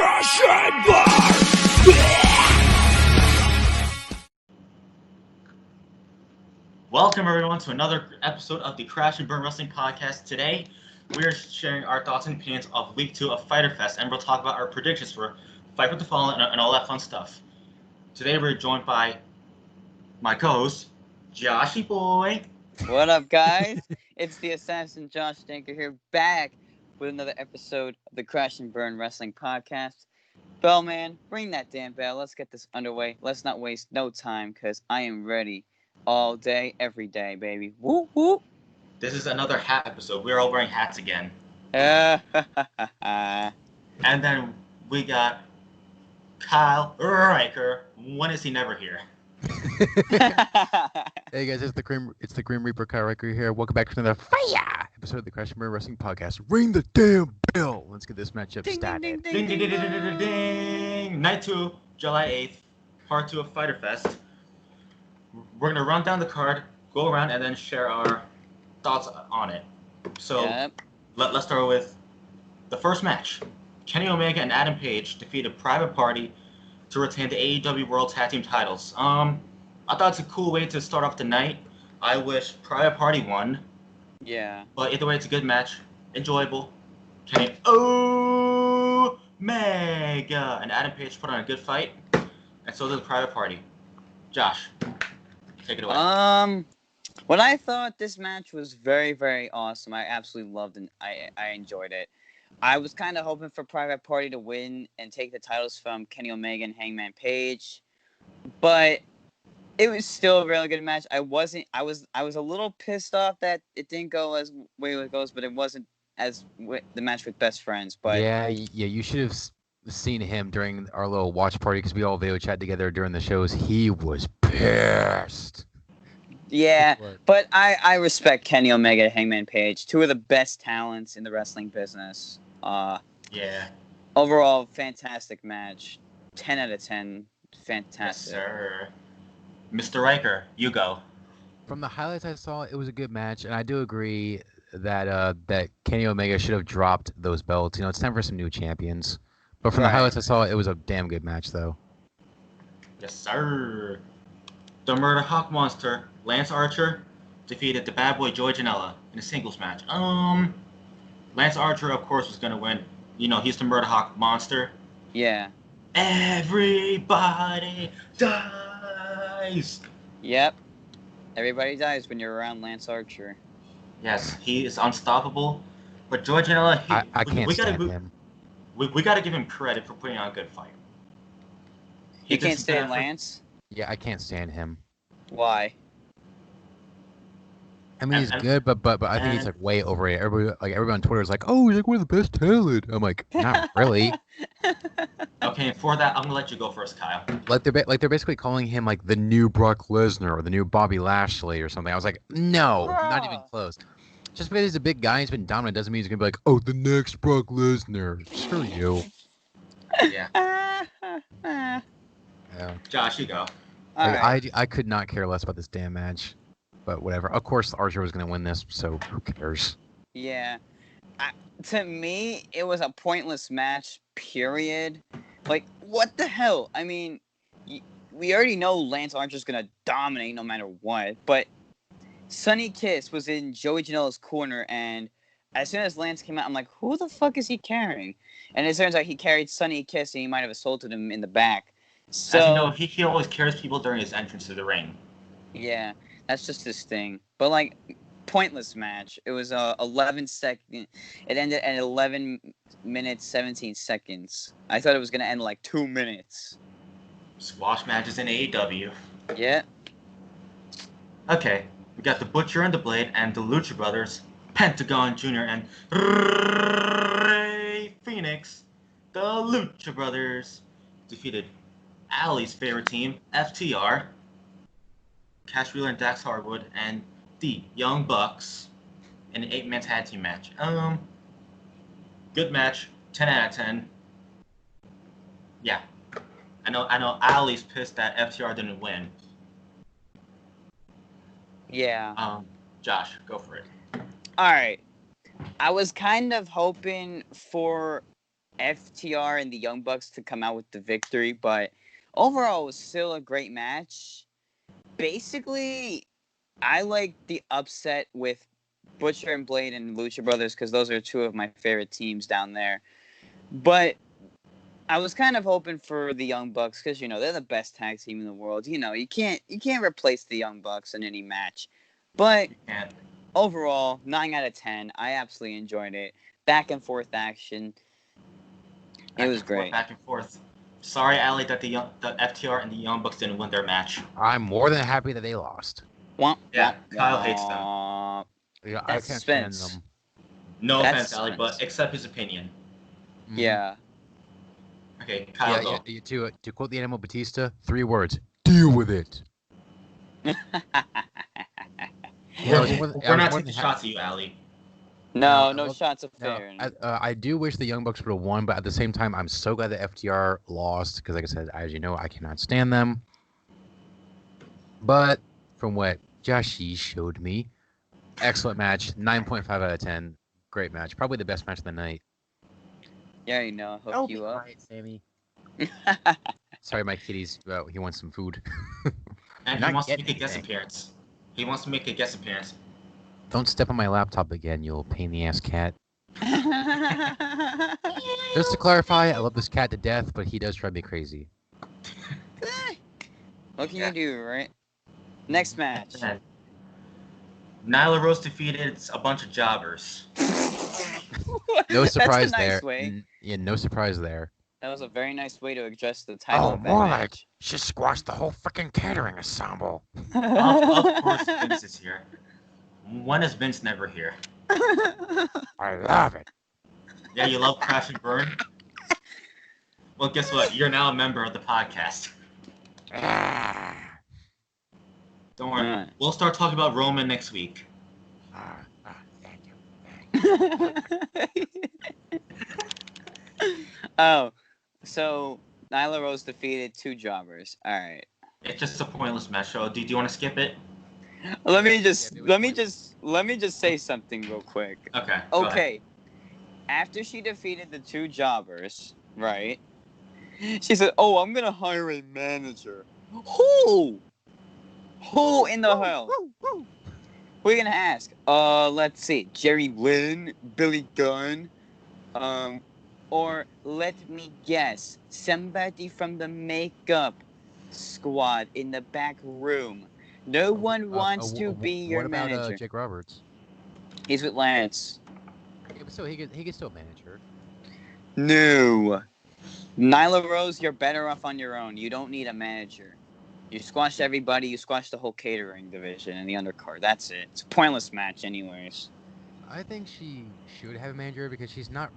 Crash and Burn! Welcome everyone to another episode of the Crash and Burn Wrestling Podcast. Today, we are sharing our thoughts and opinions of Week 2 of Fyter Fest, and we'll talk about our predictions for Fight with the Fallen and all that fun stuff. Today, we're joined by my co-host, Joshy Boy. What up, guys? It's the Assassin Josh Stinker here, back with another episode of the Crash and Burn Wrestling Podcast. Bellman, bring that damn bell. Let's get this underway. Let's not waste no time, because I am ready all day, every day, baby. Whoop, whoop. This is another hat episode. We're all wearing hats again. And And then we got Kyle Riker. When is he never here? Hey guys, it's the Grim Reaper Kyle Riker here. Welcome back to another fire episode of the Crash and Burn Wrestling Podcast. Ring the damn bell. Let's get this matchup started. Ding, ding, ding, ding, ding, ding, ding. Night 2, July 8th, part 2 of Fyter Fest. We're going to run down the card, go around, and then share our thoughts on it. So, Yep. let's start with the first match. Kenny Omega and Adam Page defeated Private Party to retain the AEW World Tag Team titles. I thought it's a cool way to start off the night. I wish Private Party won, Yeah. but either way, it's a good match, enjoyable. Kenny Omega and Adam Page put on a good fight, and so did the Private Party. Josh, take it away. When I thought this match was very, very awesome, I absolutely loved it. I enjoyed it. I was kind of hoping for Private Party to win and take the titles from Kenny Omega and Hangman Page, but it was still a really good match. I was a little pissed off that it didn't go as way it goes, but it wasn't as the match with Best Friends. But Yeah, you should have seen him during our little watch party because we all video chat together during the shows. He was pissed. yeah, but I respect Kenny Omega and Hangman Page, two of the best talents in the wrestling business. Yeah. Overall, fantastic match. 10 out of 10. Yes, Fantastic. sir. Mr. Riker, you go. From the highlights I saw, it was a good match, and I do agree that that Kenny Omega should have dropped those belts. You know, it's time for some new champions. But from the Right. highlights I saw, it was a damn good match, though. Yes, sir. The Murder Hawk Monster, Lance Archer, defeated the Bad Boy Joey Janela in a singles match. Lance Archer, of course, was gonna win. You know, he's the Murder Hawk Monster. Yeah. Everybody dies. Yep. Everybody dies when you're around Lance Archer. Yes, he is unstoppable. But Joey Janela, I can't stand him. We gotta give him credit for putting on a good fight. He You did can't some stand effort. Lance? Yeah, I can't stand him. Why? I mean, he's And- good, but I think he's and- like way overrated. Everybody on Twitter is like, "Oh, he's like one of the best talent." I'm like, not really. Okay, for that, I'm gonna let you go first, Kyle. Like they're basically calling him like the new Brock Lesnar or the new Bobby Lashley or something. I was like, no, not even Bruh. close. Just because he's a big guy, he's been dominant, doesn't mean he's gonna be like, oh, the next Brock Lesnar. Screw you. Yeah. Yeah. Josh, you go. Alright. I could not care less about this damn match, but whatever. Of course, Archer was gonna win this, so who cares? Yeah. To me, it was a pointless match, period. Like, what the hell? I mean, we already know Lance Archer's going to dominate no matter what, but Sonny Kiss was in Joey Janela's corner, and as soon as Lance came out, I'm like, who the fuck is he carrying? And it turns out he carried Sonny Kiss, and he might have assaulted him in the back. So, As you know, he always carries people during his entrance to the ring. yeah, that's just his thing. But, like, pointless match. It was 11 seconds. It ended at 11 minutes 17 seconds. I thought it was gonna end like 2 minutes. Squash matches in AEW. Yeah. Okay, we got the Butcher and the Blade and the Lucha Brothers, Pentagon Jr. and Rey Fenix. The Lucha Brothers defeated Allie's favorite team, FTR, Cash Wheeler and Dax Harwood, and the Young Bucks in an 8-man tag team match. Good match, 10 out of 10. Yeah, I know. Allie's pissed that FTR didn't win. Yeah. Josh, go for it. All right. I was kind of hoping for FTR and the Young Bucks to come out with the victory, but overall, it was still a great match. Basically, I like the upset with Butcher and Blade and Lucha Brothers because those are two of my favorite teams down there. But I was kind of hoping for the Young Bucks because they're the best tag team in the world. You can't replace the Young Bucks in any match. But overall, 9 out of 10. I absolutely enjoyed it. Back and forth action. It was great. Back and forth. Sorry, Ali, that the FTR and the Young Bucks didn't win their match. I'm more than happy that they lost. Yeah, Kyle hates them. Yeah, I can't stand them. No offense, Ali, but accept his opinion. Yeah. Okay, Kyle, go. To quote the Animal Batista, 3 words: deal with it. We're not taking shots at you, Ali. No shots of fair. I do wish the Young Bucks would have won, but at the same time, I'm so glad that FTR lost because, like I said, as you know, I cannot stand them. But from what Joshy showed me, excellent match, 9.5 out of 10. Great match, probably the best match of the night. Yeah, hook you up. Quiet, Sammy. Sorry, my kitty's. He wants some food. And he wants to make a guest appearance. Don't step on my laptop again, you pain in the ass cat. Just to clarify, I love this cat to death, but he does drive me crazy. What can you do, right? Next match. Nyla Rose defeated a bunch of jobbers. No surprise That's a nice there. way. Yeah, no surprise there. That was a very nice way to address the title of that more match. like she squashed the whole freaking catering ensemble. Of course Vince is here. When is Vince never here? I love it. Yeah, you love Crash and Burn? Well, guess what? You're now a member of the podcast. Don't worry. Right. We'll start talking about Roman next week. Thank you. Oh, so Nyla Rose defeated 2 jobbers. All right. It's just a pointless match. So, do you want to skip it? Let me just say something real quick. Okay. Go ahead. Okay. After she defeated the 2 jobbers, right? She said, "Oh, I'm gonna hire a manager." Who? Who in the hell? We're gonna ask. Let's see. Jerry Lynn, Billy Gunn, or let me guess, somebody from the makeup squad in the back room. No one wants to be your manager. What about Jake Roberts? He's with Lance. Yeah, but still, he could still manage her. No. Nyla Rose, you're better off on your own. You don't need a manager. You squashed everybody. You squashed the whole catering division and the undercard. That's it. It's a pointless match anyways. I think she should have a manager because she's not.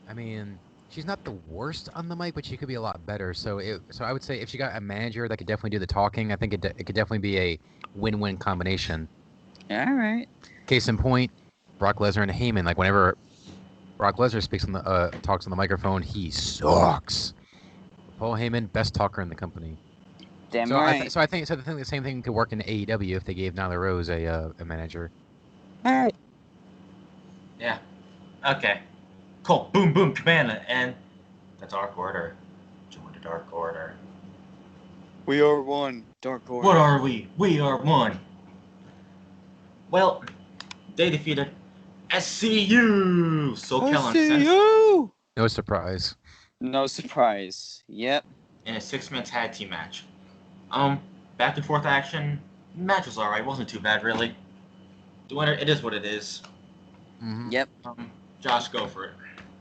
I mean, she's not the worst on the mic, but she could be a lot better. So I would say if she got a manager that could definitely do the talking, I think it could definitely be a win-win combination. All right. Case in point, Brock Lesnar and Heyman. Like whenever Brock Lesnar talks on the microphone, he sucks. Paul Heyman, best talker in the company. Damn so right. I think the same thing could work in AEW if they gave Nyla Rose a manager. All right. Yeah. Okay. Cool. Boom, boom, Cabana, and the Dark Order. Join the Dark Order. We are one. Dark Order. What are we? We are one. Well, they defeated SCU. SoCal and SCU. No surprise. No surprise. Yep. In a 6-man tag team match. Back and forth action. Match was alright. Wasn't too bad, really. The winner, it is what it is. Mm-hmm. Yep. Josh, go for it.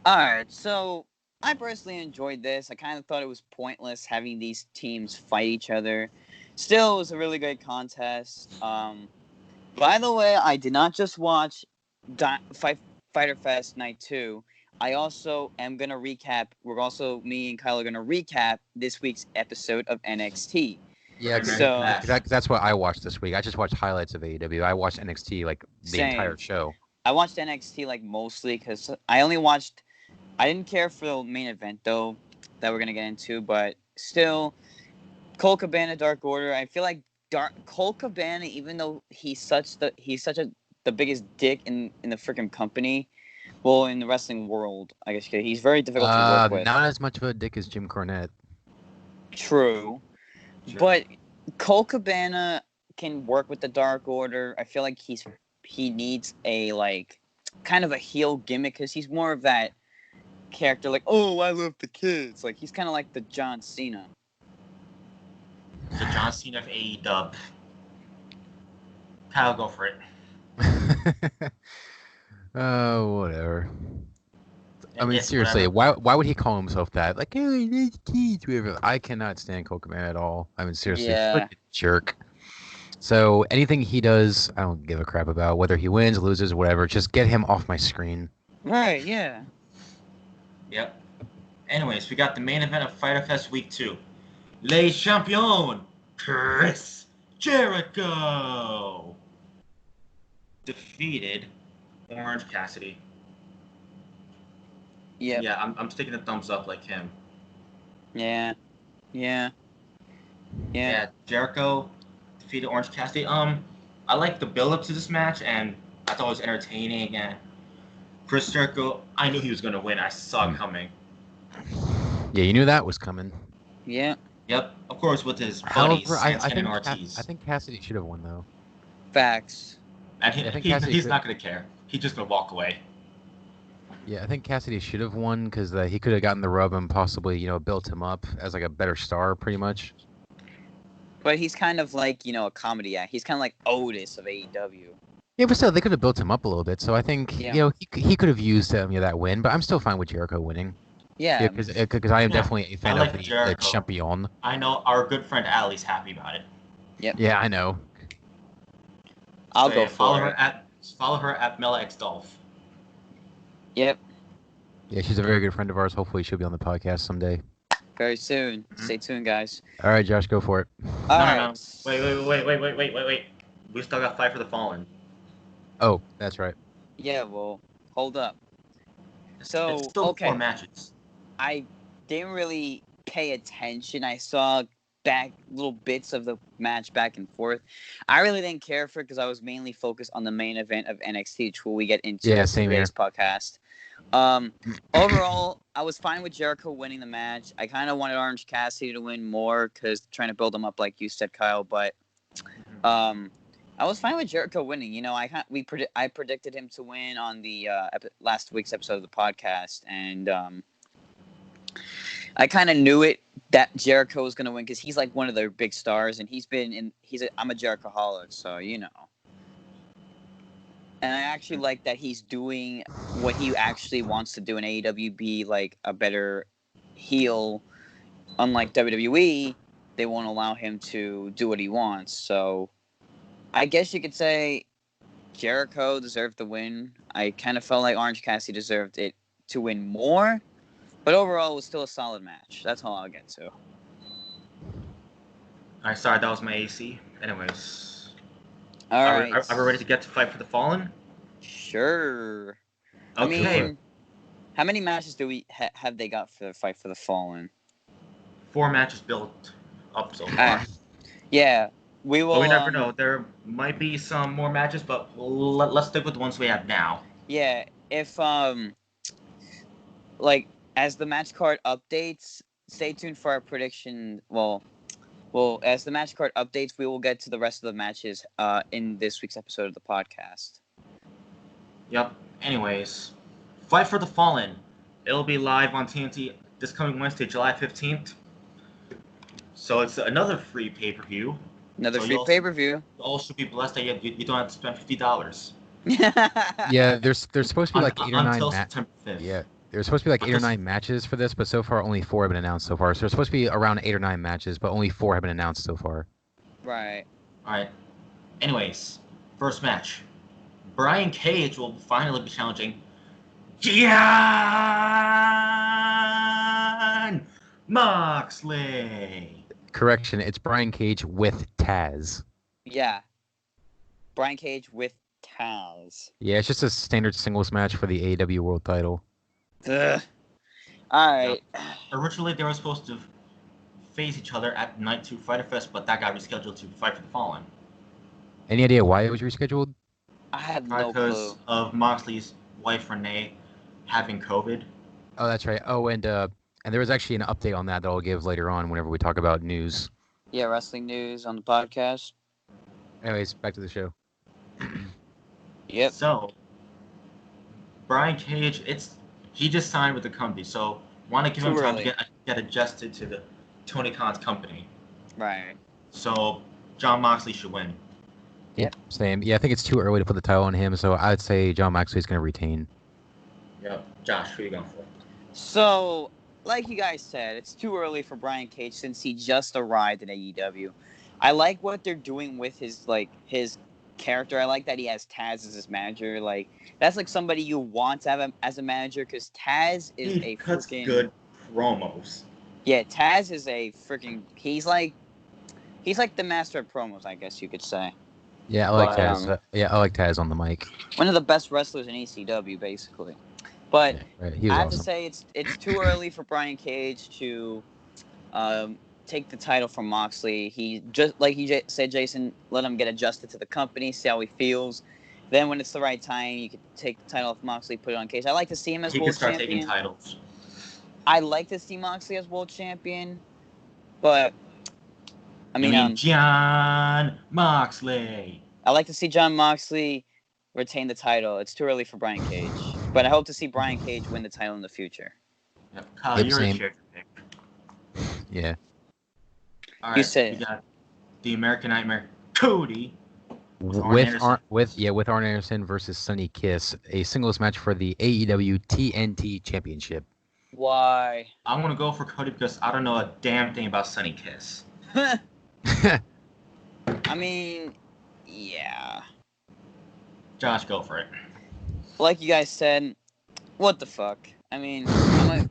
All right. So I personally enjoyed this. I kind of thought it was pointless having these teams fight each other. Still, it was a really good contest. By the way, I did not just watch Fyter Fest Night 2. I also am going to recap. Me and Kyle are going to recap this week's episode of NXT. Yeah, So that's what I watched this week. I just watched highlights of AEW. I watched NXT like the entire show. I watched NXT like mostly because I didn't care for the main event though that we're gonna get into, but still, Cole Cabana, Dark Order. I feel like Cole Cabana, even though he's the biggest dick in the freaking company, Well, in the wrestling world, I guess he's very difficult to work with. Not as much of a dick as Jim Cornette. True. But Cole Cabana can work with the Dark Order. I feel like he needs a kind of a heel gimmick because he's more of that character like, oh, I love the kids. Like he's kind of like the John Cena. The John Cena of AEW. Kyle, go for it. Oh, whatever. I mean, Yes, seriously, whatever. why would he call himself that? Like, oh, he needs kids, whatever. I cannot stand Cole Cabana at all. I mean, seriously, Yeah. jerk. So anything he does, I don't give a crap about. Whether he wins, loses, whatever. Just get him off my screen. Right, yeah. Yep. Anyways, we got the main event of Fyter Fest Week 2. Le Champion, Chris Jericho, defeated Orange Cassidy. Yep. Yeah, I'm sticking a thumbs up like him. Yeah. Jericho defeated Orange Cassidy. I like the build up to this match, and I thought it was entertaining. And Chris Jericho, I knew he was gonna win. I saw it coming. Yeah, you knew that was coming. Yeah. Yep, of course with his buddies, However, Santana and Ortiz. I think Cassidy should have won though. Facts. And I think he's not gonna care. He's just gonna walk away. Yeah, I think Cassidy should have won because he could have gotten the rub and possibly, built him up as like a better star, pretty much. But he's kind of like, a comedy act. He's kind of like Otis of AEW. Yeah, but still, they could have built him up a little bit. So I think, he could have used that win. But I'm still fine with Jericho winning. Yeah. Because I am definitely a fan I like of the Jericho. champion. I know our good friend Allie's happy about it. Yep. Yeah, I know. I'll So, go yeah, follow for her it. follow her at Mela X Dolph. Yep. Yeah, she's a very good friend of ours. Hopefully, she'll be on the podcast someday. Very soon. Stay tuned, guys. All right, Josh, go for it. All No. right. Wait. We still got Fight for the Fallen. Oh, that's right. Yeah, well, hold up. It's So, still okay. 4 matches. I didn't really pay attention. I saw little bits of the match back and forth. I really didn't care for it because I was mainly focused on the main event of NXT, which we get into in same today's podcast. Overall, I was fine with Jericho winning the match. I kind of wanted Orange Cassidy to win more because trying to build him up, like you said, Kyle. But I was fine with Jericho winning. I predicted him to win on the last week's episode of the podcast, and I kind of knew that Jericho was going to win because he's like one of their big stars, and I'm a Jerichoholic, so And I actually like that he's doing what he actually wants to do in AEW, be like a better heel. Unlike WWE, they won't allow him to do what he wants. So I guess you could say Jericho deserved the win. I kind of felt like Orange Cassidy deserved it to win more. But overall, it was still a solid match. That's all I'll get to. Alright, sorry, that was my AC. Anyways. All right. Are we ready to get to Fight for the Fallen? Sure. Okay. I mean, how many matches do we have they got for the Fight for the Fallen? 4 matches built up so far. Yeah, we will. But we never know. There might be some more matches, but let's stick with the ones we have now. Yeah, if as the match card updates, stay tuned for our prediction. Well, as the match card updates, we will get to the rest of the matches in this week's episode of the podcast. Yep. Anyways, Fight for the Fallen. It'll be live on TNT this coming Wednesday, July 15th. So it's another free pay-per-view. Another So free pay-per-view. You all should be blessed that you don't have to spend $50. Yeah, there's supposed to be like 8 or 9 until matches. September 5th. Yeah, there's supposed to be like 8 or 9 matches for this, but so far only 4 have been announced so far. So there's supposed to be around 8 or 9 matches, but only 4 have been announced so far. Right. Alright. Anyways, first match. Brian Cage will finally be challenging Jon Moxley. Correction, it's Brian Cage with Taz. Yeah. Brian Cage with Taz. Yeah, it's just a standard singles match for the AEW World Title. Ugh. All right. Originally, they were supposed to face each other at Night 2 Fyter Fest, but that got rescheduled to Fight for the Fallen. Any idea why it was rescheduled? I have no Because clue. of Moxley's wife, Renee, having COVID. Oh, that's right. Oh, and there was actually an update on that I'll give later on whenever we talk about news. Yeah, wrestling news on the podcast. Anyways, back to the show. Yep. So, Brian Cage, he just signed with the company, so want to give him Too time early. to get adjusted to the Tony Khan's company. Right. So, Jon Moxley should win. Yep. Same. Yeah, I think it's too early to put the title on him, so I'd say Jon Moxley's going to retain. Yep. Josh, who are you going for? So, like you guys said, it's too early for Brian Cage since he just arrived at AEW. I like what they're doing with his character. I like that he has Taz as his manager. Like, that's like somebody you want to have as a manager because Taz is He cuts good promos. Yeah, Taz is a freaking. He's like the master of promos, I guess you could say. Yeah, I like Taz. I like Taz on the mic. One of the best wrestlers in ECW, basically. But Yeah, right. He was I have awesome. to say it's too early for Brian Cage to take the title from Moxley. He just like you said, Jason, let him get adjusted to the company, see how he feels. Then when it's the right time, you could take the title off Moxley, put it on Cage. I like to see him as He world can start champion. taking titles. I like to see Moxley as world champion, but I mean, Jon Moxley. I like to see Jon Moxley retain the title. It's too early for Brian Cage, but I hope to see Brian Cage win the title in the future. Yep. Kyle, Yep, you're same. a character pick. Yeah. All right. You said we got the American Nightmare, Cody. With Arn Anderson versus Sonny Kiss, a singles match for the AEW TNT Championship. why? I'm gonna go for Cody because I don't know a damn thing about Sonny Kiss. I mean, yeah. Josh, go for it. Like you guys said, what the fuck? I mean, I'm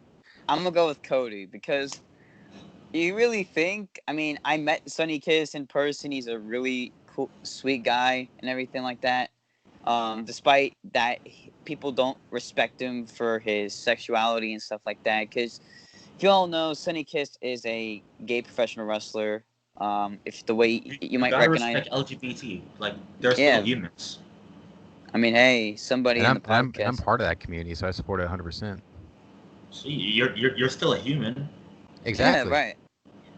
gonna go with Cody because you really think? I mean, I met Sonny Kiss in person. He's a really cool, sweet guy and everything like that. Despite that, people don't respect him for his sexuality and stuff like that. Because you all know, Sonny Kiss is a gay professional wrestler. If the way you might gotta recognize, respect LGBT. Like they're still humans. I mean, hey, somebody in the podcast. I'm part of that community, so I support it 100%. See, you're still a human. Exactly. Yeah,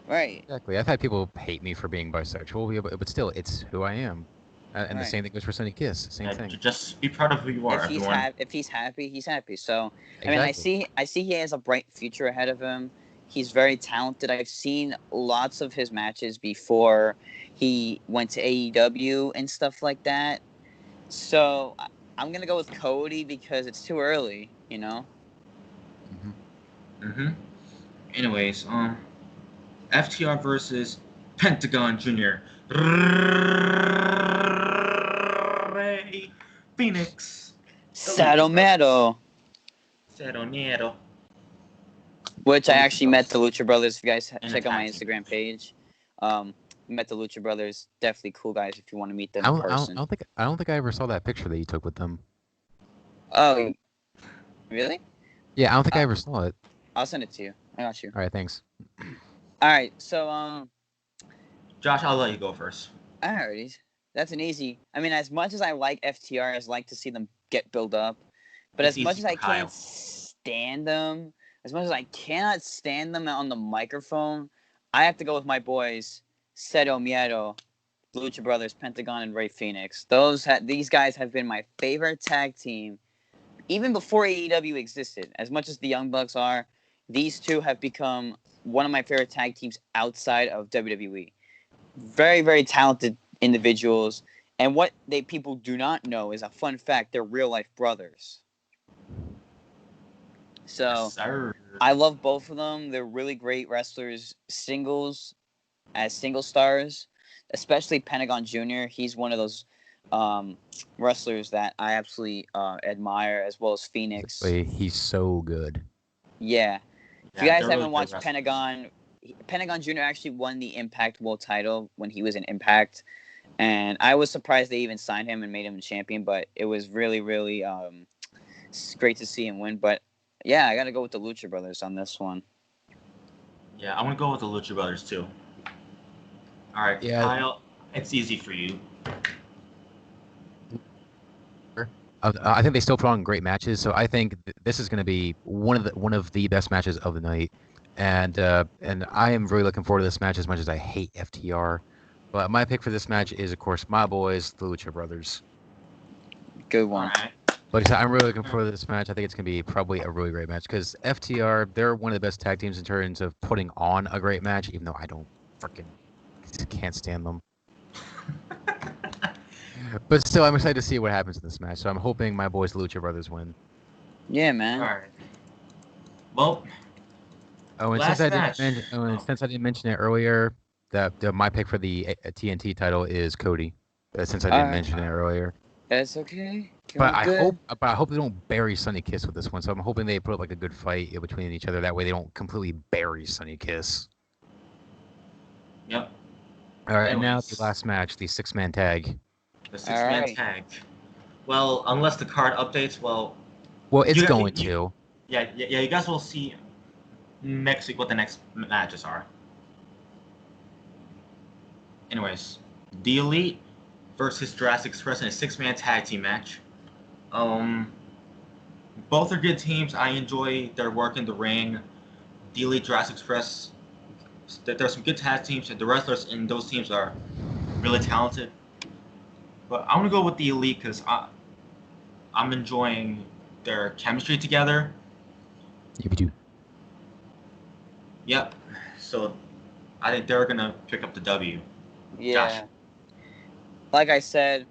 right. Exactly. I've had people hate me for being bisexual, but still, it's who I am. And the same thing goes for Sonny Kiss. Same thing. Just be proud of who you are. If he's happy, he's happy. So Exactly. I mean, I see he has a bright future ahead of him. He's very talented. I've seen lots of his matches before he went to AEW and stuff like that. So I'm gonna go with Cody because it's too early, you know. Anyways, FTR versus Pentagon Jr. Ray Phoenix. Sadomero. Which I actually met the Lucha Brothers. If you guys check out my Instagram page, met the Lucha Brothers. Definitely cool guys if you want to meet them in person. I don't think I ever saw that picture that you took with them. Oh, really? Yeah, I don't think I ever saw it. I'll send it to you. I got you. All right, thanks. All right, so Josh, I'll let you go first. alrighty, that's an easy. I mean, as much as I like FTR, I like to see them get built up, but as much as I can't stand them, as much as I cannot stand them on the microphone, I have to go with my boys, Cero Miedo, Lucha Brothers, Pentagon, and Ray Phoenix. These guys have been my favorite tag team, even before AEW existed. As much as the Young Bucks are, these two have become one of my favorite tag teams outside of WWE. Very, very talented individuals. And what people do not know is a fun fact, they're real life brothers. So I love both of them. They're really great wrestlers, as single stars, especially Pentagon Jr. He's one of those wrestlers that I absolutely admire, as well as Phoenix. He's so good. Yeah. If you guys haven't watched Pentagon Jr. actually won the Impact World title when he was in Impact. And I was surprised they even signed him and made him a champion, but it was really, really great to see him win. But yeah, I got to go with the Lucha Brothers on this one. Yeah, I'm going to go with the Lucha Brothers too. All right, yeah. Kyle, it's easy for you. I think they still put on great matches, so I think this is going to be one of the best matches of the night, and I am really looking forward to this match as much as I hate FTR. But my pick for this match is, of course, my boys, the Lucha Brothers. Good one. All right. Like I said, I'm really looking forward to this match. I think it's going to be probably a really great match because FTR, they're one of the best tag teams in terms of putting on a great match, even though I don't freaking can't stand them. But still, I'm excited to see what happens in this match. So I'm hoping my boys, the Lucha Brothers, win. Yeah, man. All right. Well, And last match. Since I didn't mention it earlier, that my pick for the TNT title is Cody. Since I didn't mention it earlier. That's okay. But I hope they don't bury Sonny Kiss with this one. So I'm hoping they put up like a good fight between each other. That way they don't completely bury Sonny Kiss. Yep. All right, Anyways. and now the last match, the 6-man tag. The 6-man tag. Well, unless the card updates, well, it's going to. Yeah. You guys will see next week what the next matches are. Anyways, the Elite versus Jurassic Express in a 6-man tag team match. Both are good teams. I enjoy their work in the ring. The Elite, Jurassic Express. There's some good tag teams, and the wrestlers in those teams are really talented. But I'm gonna go with the Elite because I'm enjoying their chemistry together. You do. Yep. So I think they're gonna pick up the W. Yeah. Josh. Like I said,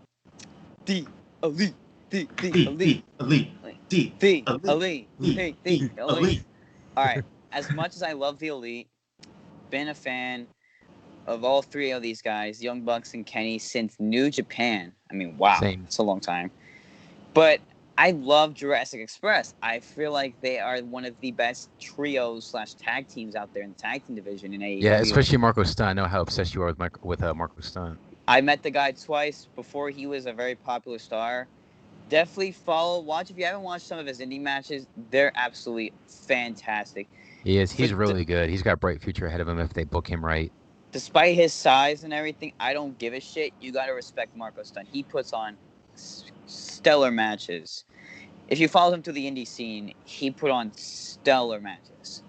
the Elite. The Elite. All right. As much as I love the Elite, been a fan of all three of these guys, Young Bucks and Kenny, since New Japan. I mean, wow, it's a long time. But I love Jurassic Express. I feel like they are one of the best trios/tag teams out there in the tag team division in AEW. Yeah, especially Marco Stunt. I know how obsessed you are with Marco Stunt. I met the guy twice before he was a very popular star. Definitely watch if you haven't watched some of his indie matches. They're absolutely fantastic. He is. He's really good. He's got a bright future ahead of him if they book him right. Despite his size and everything, I don't give a shit. You got to respect Marco Stunt. He puts on stellar matches. If you follow him through the indie scene, he put on stellar matches.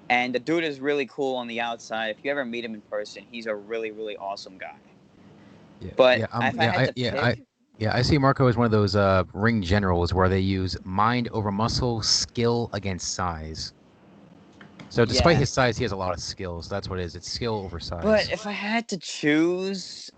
And the dude is really cool on the outside. If you ever meet him in person, he's a really, really awesome guy. Yeah, but I see Marco as one of those ring generals where they use mind over muscle, skill against size. So despite his size, he has a lot of skills. That's what it is. It's skill over size. But if I had to choose,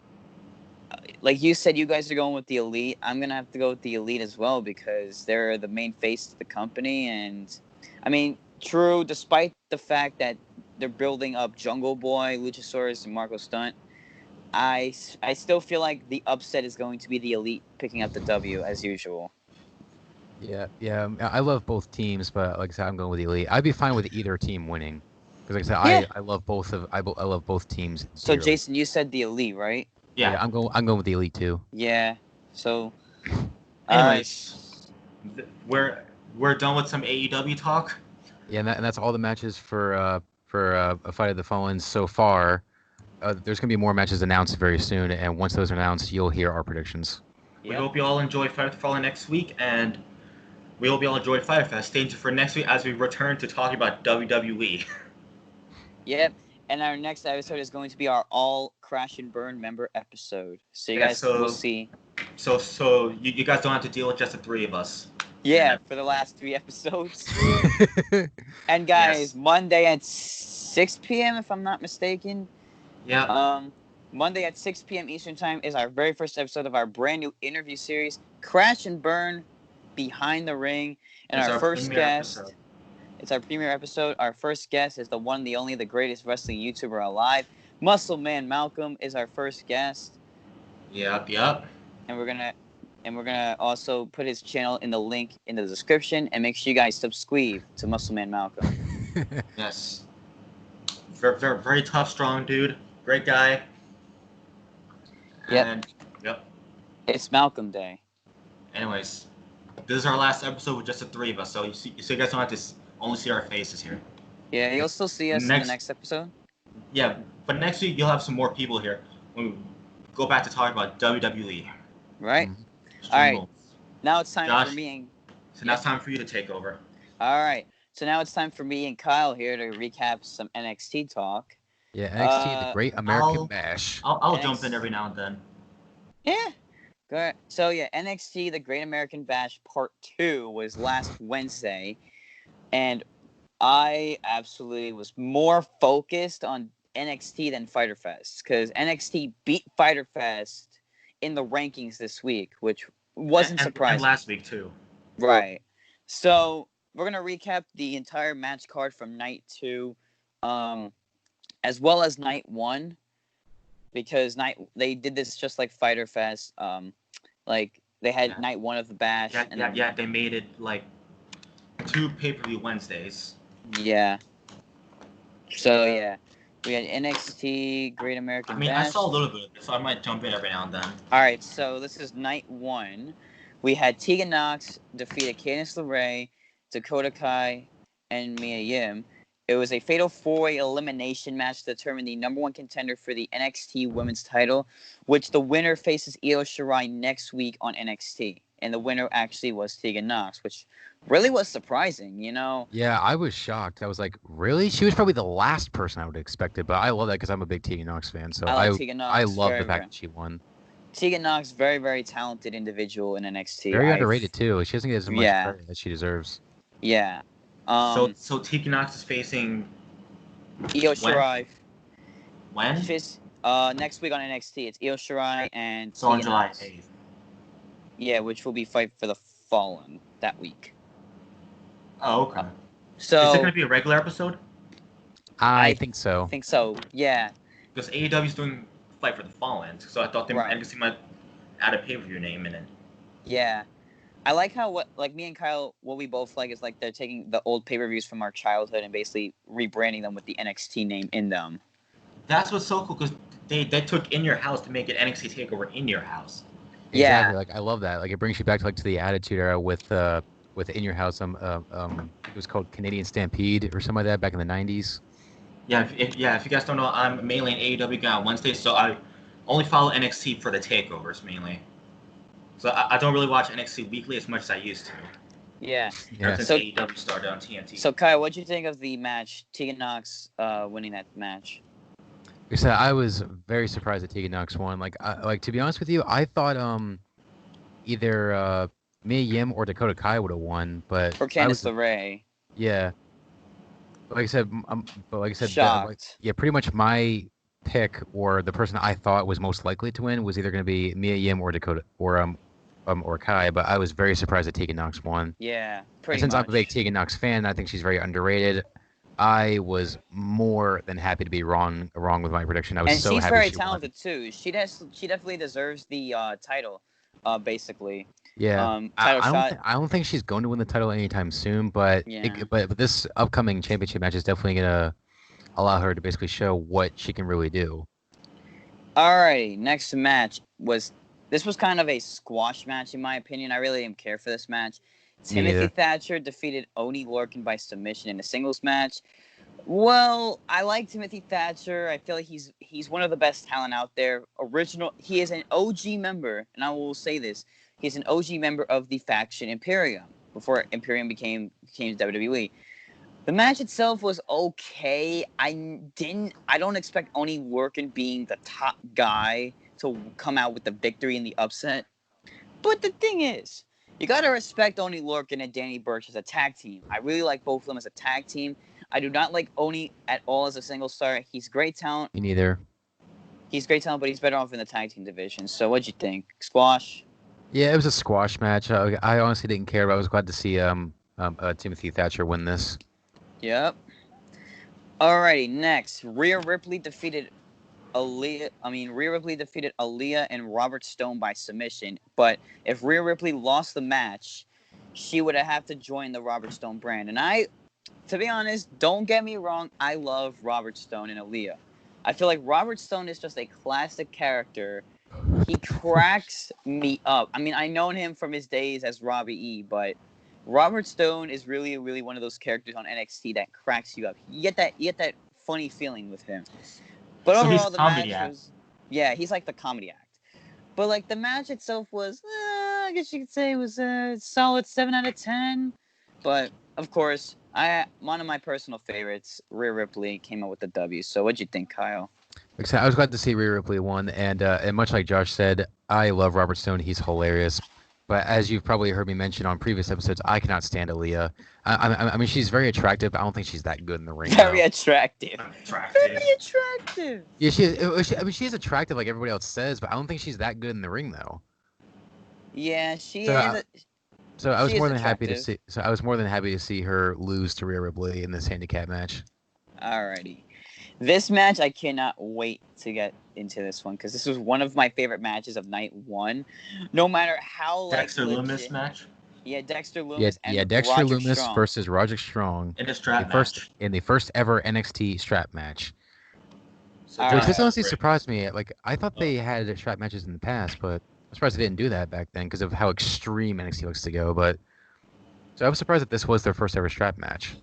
like you said, you guys are going with the Elite. I'm going to have to go with the Elite as well because they're the main face of the company. And, I mean, true, despite the fact that they're building up Jungle Boy, Luchasaurus, and Marco Stunt, I still feel like the upset is going to be the Elite picking up the W as usual. Yeah. I love both teams, but like I said, I'm going with the Elite. I'd be fine with either team winning, because like I said, I love both teams. So Jason, you said the Elite, right? Yeah. I'm going with the Elite too. Yeah. So. Anyways, we're done with some AEW talk. Yeah, and that's all the matches for a Fight of the Fallen so far. There's gonna be more matches announced very soon, and once those are announced, you'll hear our predictions. We hope you all enjoy Fight of the Fallen next week, and we hope you all enjoy Fyter Fest. Stay tuned for next week as we return to talking about WWE. Yep, and our next episode is going to be our all Crash and Burn member episode. So you guys will see. So you guys don't have to deal with just the three of us. Yeah, for the last 3 episodes. And guys, Monday at 6 p.m. if I'm not mistaken. Yeah. Monday at 6 p.m. Eastern Time is our very first episode of our brand new interview series, Crash and Burn Behind the Ring. And our first guest, it's our premiere episode. Our first guest is the one, the only, the greatest wrestling YouTuber alive. Muscle Man Malcolm is our first guest. Yep. And we're gonna also put his channel in the link in the description, and make sure you guys subscribe to Muscle Man Malcolm. Yes. Very, very, very tough, strong dude. Great guy. Yep. And, yep. It's Malcolm Day. Anyways, this is our last episode with just the three of us, so you guys don't have to only see our faces here. Yeah, you'll still see us in the next episode. Yeah, but next week you'll have some more people here when we go back to talk about WWE. Right? All right. now it's time Josh, for me and... so now it's time for you to take over. All right. So now it's time for me and Kyle here to recap some NXT talk. Yeah, NXT, the Great American Bash. I'll jump in every now and then. Yeah. Good. So yeah, NXT, the Great American Bash Part 2 was last Wednesday. And I absolutely was more focused on NXT than Fyter Fest. Because NXT beat Fyter Fest in the rankings this week, which wasn't surprising. And last week, too. Right. So we're going to recap the entire match card from Night 2, as well as Night 1, because they did this just like Fyter Fest. Like, they had Night 1 of the Bash. Yeah, they made it, like, 2 pay-per-view Wednesdays. Yeah. So, yeah. We had NXT, Great American Bash. I saw a little bit of it, so I might jump in every now and then. All right, so this is Night 1. We had Tegan Nox defeated Candice LeRae, Dakota Kai, and Mia Yim. It was a fatal 4-way elimination match to determine the number 1 contender for the NXT Women's title, which the winner faces Io Shirai next week on NXT. And the winner actually was Tegan Nox, which really was surprising, you know? Yeah, I was shocked. I was like, really? She was probably the last person I would have expected, but I love that because I'm a big Tegan Nox fan. So I love the fact that she won. Tegan Nox, very, very talented individual in NXT. Very underrated, too. She doesn't get as much credit as she deserves. Yeah. So Tegan Nox is facing Io Shirai. When? Next week on NXT. It's Io Shirai and so on July 8th. Yeah, which will be Fight for the Fallen that week. Oh, okay. So is it going to be a regular episode? I think so. Yeah. Because AEW is doing Fight for the Fallen, so I thought NXT might add a pay-per-view name in it. Yeah. I like how me and Kyle, what we both like is like they're taking the old pay-per-views from our childhood and basically rebranding them with the NXT name in them. That's what's so cool because they took In Your House to make it NXT Takeover In Your House. Exactly. Like I love that. Like it brings you back to the Attitude Era with In Your House. It was called Canadian Stampede or something like that back in the 90s. Yeah, if you guys don't know, I'm mainly an AEW guy on Wednesdays, so I only follow NXT for the takeovers mainly. So I don't really watch NXT weekly as much as I used to. Yeah. Since AEW started on TNT. So Kyle, what'd you think of the match? Tegan Nox winning that match. I was very surprised that Tegan Nox won. Like to be honest with you, I thought either Mia Yim or Dakota Kai would have won, but or Candice LeRae. Yeah. Like I said, shocked. Pretty much my pick or the person I thought was most likely to win was either going to be Mia Yim or Dakota or Kai, but I was very surprised that Tegan Nox won. Yeah, Since I'm a big Tegan Nox fan, I think she's very underrated. I was more than happy to be wrong with my prediction. I was so happy. And she's very talented too. She definitely deserves the title, basically. Yeah, I don't think she's going to win the title anytime soon, but but this upcoming championship match is definitely gonna allow her to basically show what she can really do. Alrighty, next match was kind of a squash match in my opinion. I really didn't care for this match. Timothy Thatcher defeated Oney Lorcan by submission in a singles match. Well, I like Timothy Thatcher. I feel like he's one of the best talent out there. He is an OG member, and I will say this. He's an OG member of the faction Imperium before Imperium became WWE. The match itself was okay. I don't expect Oney Lorcan being the top guy to come out with the victory in the upset. But the thing is, you gotta respect Oney Lorcan and Danny Burch as a tag team. I really like both of them as a tag team. I do not like Oney at all as a single star. He's great talent. Me neither. He's great talent, but he's better off in the tag team division. So what'd you think? Squash? Yeah, it was a squash match. I honestly didn't care, but I was glad to see Timothy Thatcher win this. Yep. Alrighty, next. Rhea Ripley defeated Aaliyah and Robert Stone by submission. But if Rhea Ripley lost the match, she would have to join the Robert Stone brand. And to be honest, don't get me wrong, I love Robert Stone and Aaliyah. I feel like Robert Stone is just a classic character. He cracks me up. I mean, I known him from his days as Robbie E, but Robert Stone is really, really one of those characters on NXT that cracks you up. You get that funny feeling with him. But overall, the match was... Yeah, he's like the comedy act. But, like, the match itself was, I guess you could say it was a solid 7 out of 10. But of course, one of my personal favorites, Rhea Ripley, came out with the W. So what'd you think, Kyle? I was glad to see Rhea Ripley won, and much like Josh said, I love Robert Stone. He's hilarious. But as you've probably heard me mention on previous episodes, I cannot stand Aaliyah. I mean, she's very attractive. But I don't think she's that good in the ring. Very though. attractive. Very attractive. Yeah, I mean, she is attractive, like everybody else says, but I don't think she's that good in the ring, though. Yeah, she So, is. So I was She is more than happy to attractive. see. So I was more than happy to see her lose to Rhea Ripley in this handicap match. Alrighty. This match, I cannot wait to get into this one because this was one of my favorite matches of night one. No matter how Dexter legit, Loomis match Yeah, Dexter Loomis and Dexter Roderick Loomis Strong. versus Roderick Strong in a strap match. match. In the first ever NXT strap match. So All Which right. this honestly surprised me. Like I thought they had strap matches in the past, but I'm surprised they didn't do that back then because of how extreme NXT likes to go. But so I was surprised that this was their first ever strap match.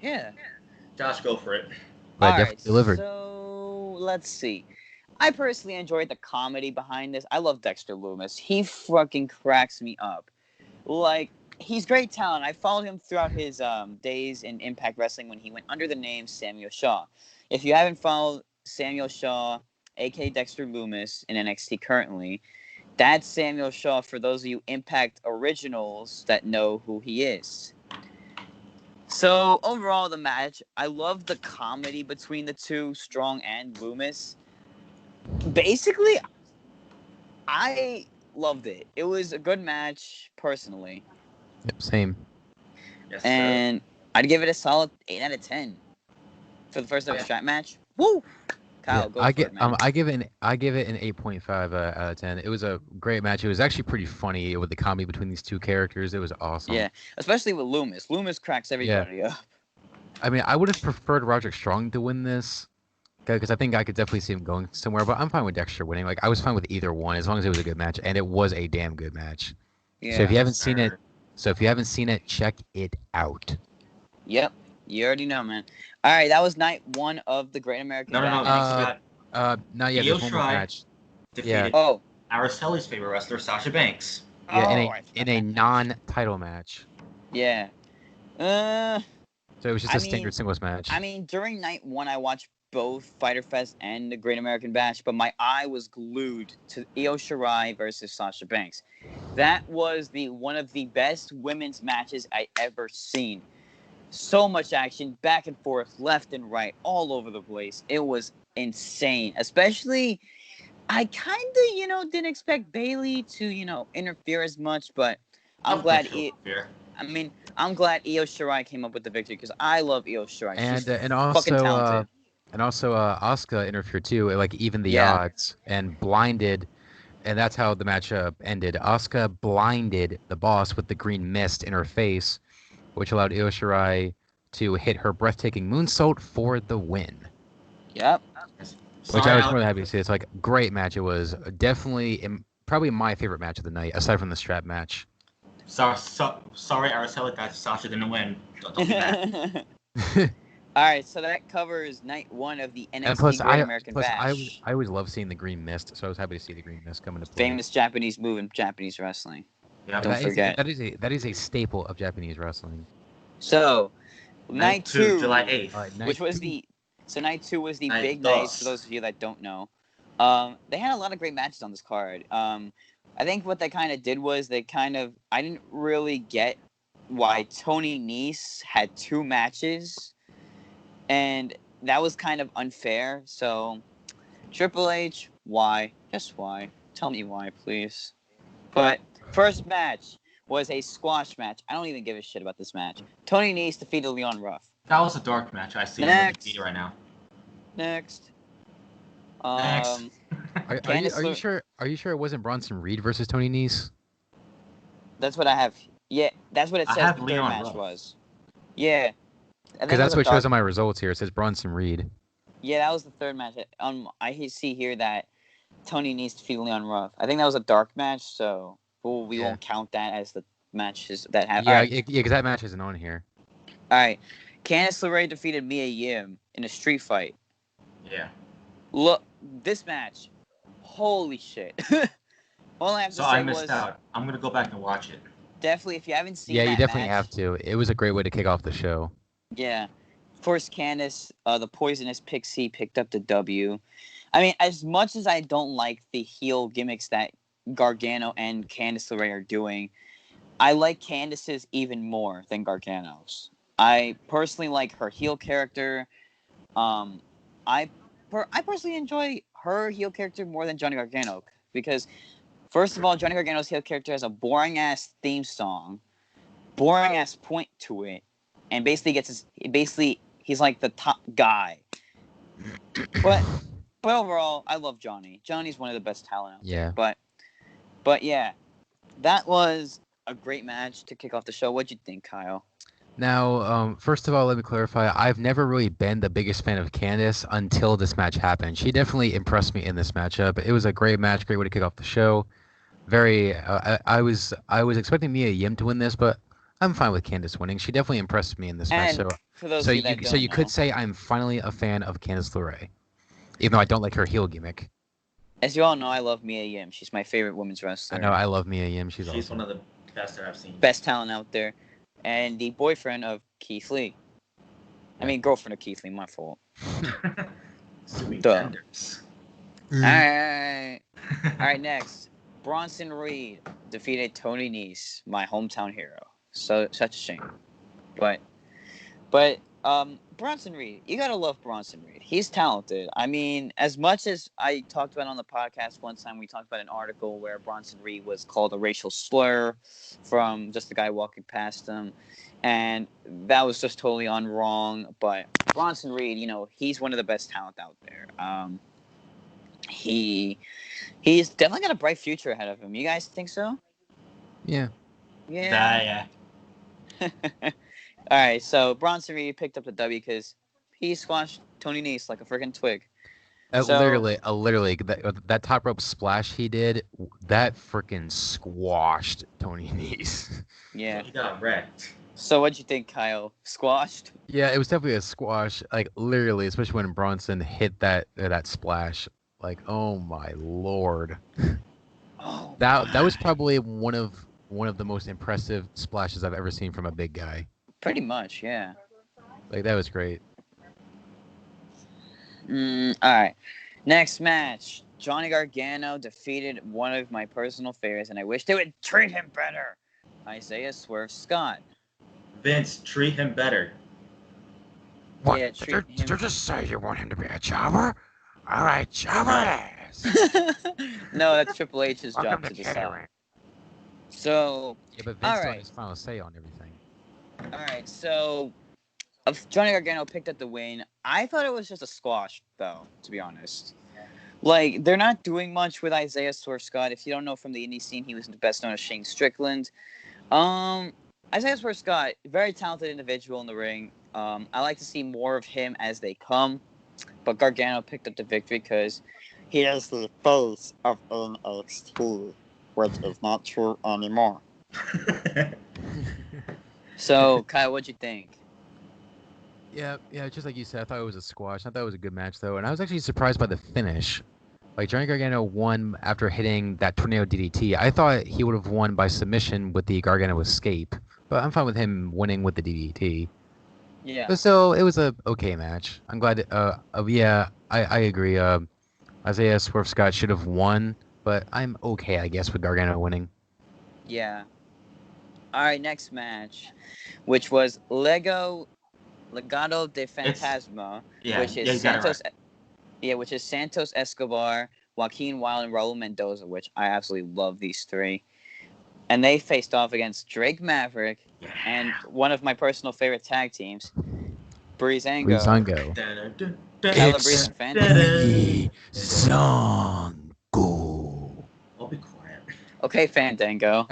Yeah. Josh, go for it. But All definitely right, delivered. So let's see. I personally enjoyed the comedy behind this. I love Dexter Loomis. He fucking cracks me up. Like, he's great talent. I followed him throughout his days in Impact Wrestling when he went under the name Samuel Shaw. If you haven't followed Samuel Shaw, aka Dexter Loomis, in NXT currently, that's Samuel Shaw for those of you Impact originals that know who he is. So, overall, the match, I love the comedy between the two, Strong and Loomis. Basically, I loved it. It was a good match, personally. Yep, same. Yes, sir. And I'd give it a solid 8 out of 10 for the first ever strap match. Woo! Kyle, go for it, man. I give it an 8.5 out of 10. It was a great match. It was actually pretty funny with the comedy between these two characters. It was awesome. Yeah, especially with Loomis. Loomis cracks everybody up. I mean, I would have preferred Roderick Strong to win this because I think I could definitely see him going somewhere. But I'm fine with Dexter winning. Like I was fine with either one as long as it was a good match, and it was a damn good match. Yeah. So if you haven't seen it, check it out. Yep. You already know, man. All right, that was night one of the Great American No, Bash. Not yet. Io There's one more Shirai match. defeated Oh. Araceli's favorite wrestler, Sasha Banks. Yeah, Oh, in a non-title match. Yeah. So it was just I a standard singles match. I mean, during night one, I watched both Fyter Fest and the Great American Bash, but my eye was glued to Io Shirai versus Sasha Banks. That was one of the best women's matches I ever seen. So much action, back and forth, left and right, all over the place. It was insane. Especially, I kind of, didn't expect Bayley to, interfere as much, but I'm glad I'm glad Io Shirai came up with the victory because I love Io Shirai. She's fucking talented. And also, Asuka interfered too, like even the odds, and blinded, and that's how the match ended. Asuka blinded the boss with the green mist in her face, which allowed Io Shirai to hit her breathtaking moonsault for the win. Yep. Which I was more than happy to see. It's like a great match. It was definitely, probably my favorite match of the night, aside from the strap match. Sorry, Araceli, that Sasha didn't win. Don't be mad. All right, so that covers night one of the NXT Plus, Great American Bash. I always love seeing the green mist, so I was happy to see the green mist come into play. Famous Japanese move in Japanese wrestling. Yeah, Don't forget. That is a staple of Japanese wrestling. So, night two, July 8th. Night two was the Night big dos. night for those of you that don't know. They had a lot of great matches on this card. I think what they kind of did was I didn't really get why Tony Nese had 2 matches, and that was kind of unfair. So, Triple H, why? Just why? Tell me why, please. But first match was a squash match. I don't even give a shit about this match. Tony Nese defeated Leon Ruff. That was a dark match. I see Next. him right now. Next. Next. Are you sure? Are you sure it wasn't Bronson Reed versus Tony Nese? That's what I have. Yeah, that's what it I says have the third Leon match Ruff. was. Yeah. Because that's what shows on my results here. It says Bronson Reed. Yeah, that was the third match. I see here that Tony Nese defeated Leon Ruff. I think that was a dark match, so we won't count that as the matches that have. Yeah, Right. because that match isn't on here. All right. Candace LeRae defeated Mia Yim in a street fight. Yeah. Look, this match, holy shit. All I have to So say I missed was out. I'm gonna go back and watch it. definitely if you haven't seen Yeah, that you definitely match, have to. It was a great way to kick off the show. yeah. First, Candace, the poisonous pixie, picked up the W. I mean, as much as I don't like the heel gimmicks that Gargano and Candice LeRae are doing, I like Candice's even more than Gargano's. I personally like her heel character. Um, I personally enjoy her heel character more than Johnny Gargano because, first of all, Johnny Gargano's heel character has a boring ass theme song, boring ass point to it, and basically he's like the top guy. But overall, I love Johnny. Johnny's one of the best talent out Yeah. there. But yeah, that was a great match to kick off the show. What'd you think, Kyle? Now, first of all, let me clarify. I've never really been the biggest fan of Candace until this match happened. She definitely impressed me in this matchup. It was a great match, great way to kick off the show. Very, I was expecting Mia Yim to win this, but I'm fine with Candace winning. She definitely impressed me in this match. And So, for those of you that don't know, could say I'm finally a fan of Candice LeRae, even though I don't like her heel gimmick. as you all know, I love Mia Yim. She's my favorite women's wrestler. I know I love Mia Yim. She's awesome. one of the best that I've seen. Best talent out there. And the boyfriend of Keith Lee. I mean, girlfriend of Keith Lee, my fault. Sweet Duh. tenders. Alright, next. Bronson Reed defeated Tony Nese, my hometown hero. So, such a shame. But, Bronson Reed, you gotta love Bronson Reed. He's talented. I mean, as much as I talked about on the podcast one time, we talked about an article where Bronson Reed was called a racial slur from just the guy walking past him. And that was just totally unwrong. But Bronson Reed, he's one of the best talent out there. He's definitely got a bright future ahead of him. You guys think so? Yeah. Yeah. All right, so Bronson Reed picked up the W because he squashed Tony Nese like a freaking twig. Literally, that top rope splash he did, that freaking squashed Tony Nese. Yeah. He got wrecked. So what'd you think, Kyle? Squashed? Yeah, it was definitely a squash. Like literally, especially when Bronson hit that splash. Like, oh my lord. Oh. That was probably one of the most impressive splashes I've ever seen from a big guy. Pretty much, yeah. Like that was great. All right. Next match. Johnny Gargano defeated one of my personal favorites, and I wish they would treat him better. Isaiah Swerve Scott. Vince, treat him better. What? Yeah, Did you just say you want him to be a jobber? All right, jobber it is. No, that's Triple H's job Welcome to to decide. catering. So, Yeah, but Vince all still right. has final say on everything. All right, so Johnny Gargano picked up the win. I thought it was just a squash, though, to be honest. Like, they're not doing much with Isaiah Swerve Scott. If you don't know from the indie scene, he was best known as Shane Strickland. Isaiah Swerve Scott, very talented individual in the ring. I like to see more of him as they come. But Gargano picked up the victory because he is the face of NXT, which is not true anymore. So, Kyle, what'd you think? Yeah, just like you said, I thought it was a squash. I thought it was a good match, though. And I was actually surprised by the finish. Like, Johnny Gargano won after hitting that tornado DDT. I thought he would have won by submission with the Gargano escape. But I'm fine with him winning with the DDT. Yeah. But still, it was a okay match. I'm glad. Yeah, I agree. Isaiah Swerve Scott should have won, but I'm okay, I guess, with Gargano winning. Yeah. All right, next match, which was Legado de Fantasma, which is Santos Escobar, Joaquin Wilde, and Raul Mendoza, which I absolutely love these three. And they faced off against Drake Maverick and one of my personal favorite tag teams, Breezango. Tyler Breeze and Fandango. I'll be quiet. Okay, Fandango.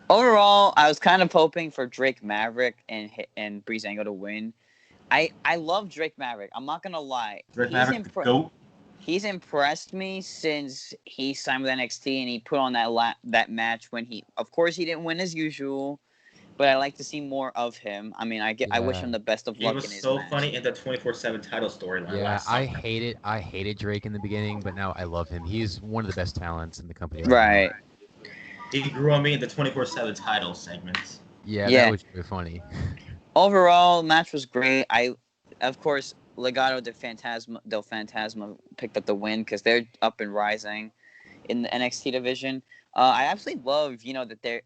Overall, I was kind of hoping for Drake Maverick and Breezango to win. I love Drake Maverick. I'm not gonna lie. Drake Maverick, the GOAT. He's impressed me since he signed with NXT and he put on that match when he didn't win as usual, but I like to see more of him. I mean, I wish Yeah. him the best of He luck was in his so match. funny in the 24/7 title storyline Yeah, last summer. I hated Drake in the beginning, but now I love him. He's one of the best talents in the company right Right. now. He grew on me in the 24/7 title segments. Yeah, Yeah. that was really funny. Overall, match was great. Of course, Legado del Fantasma picked up the win because they're up and rising in the NXT division. I absolutely love, that they're